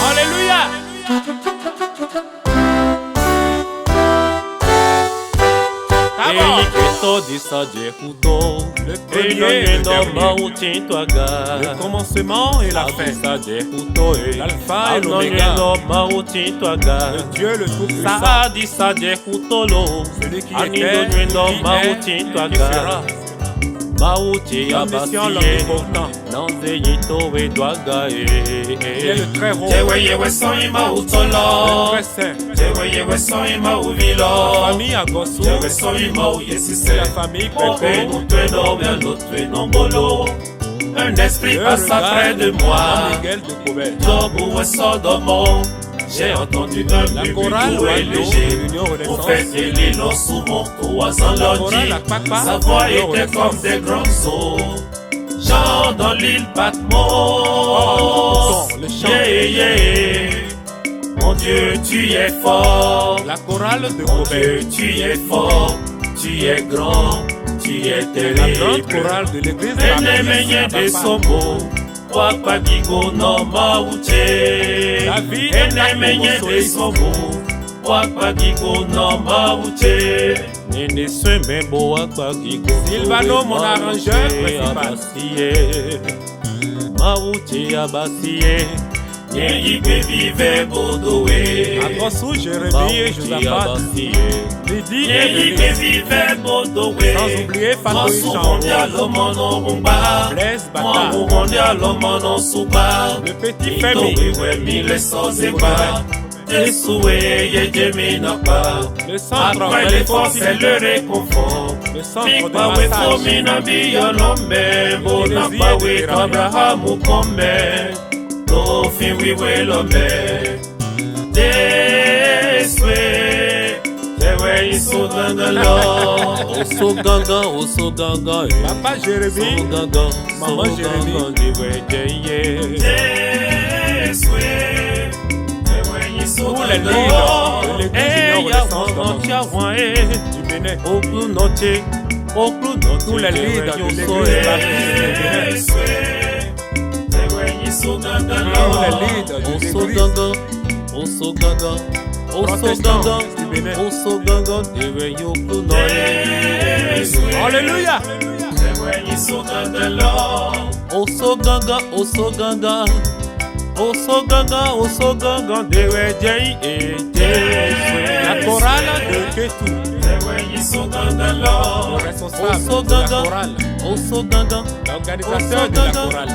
Alléluia. Eyi Kristo disaje kuto. Le premier et le dernier. dernier. Le commencement et la fin. L'alpha et l'oméga. Le Dieu le Tout-Puissant. Celui qui était, qui est, qui sera. L'omniscient, l'omnipotent. Il est le très haut, le très saint. La famille Agosu, la famille Peko, Un esprit passa près de moi. Miguel de Kobe. Job Sodomo. J'ai entendu un murmure léger. Au fait, il est là sous mon toit sans l'ordi. Sa voix était comme des grands eaux. Jean dans l'île Patmos. Yeah, yeah. Mon Dieu, tu es fort. La chorale de Mon Kobe. Dieu, tu es fort. Tu es grand. Tu es La grande terrible. chorale de l'église. Enemenye de sombo. Wakpagigo no mauche. David Enemenye de sombo. Wakpagigo no mauche. Silvano, mon arrangeur principal. Yeyi vive bodowe. Agosu, Jérémie et Josaphat. Lydie et Yeyi Denise. vive bodowe. Sans oublier Fatou Mosu Chambo. mondial mono rumba. Blaise Bata. Mono mondial mono suba. Le petit Femi. Itowe mille sozeba. Tesoué yejemi napa. Le centre Après de l'effort c'est le réconfort. Le centre de Mikpa we massage. fomina biyolombe. Bonapa we Abrahamu kombe. Tofi we lombe. Deswe. Tewe iso gangalo. Papa Jérémie. Maman Jérémie. Deswe. Tewe iso Tous les gangalo. leaders de l'église du Bénin. Tous les leaders de l'église baptiste du Bénin. Tous les leaders de l'église protestante du Bénin. Alléluia. La chorale de Ketou. Le responsable de la chorale. L'organisateur de la chorale.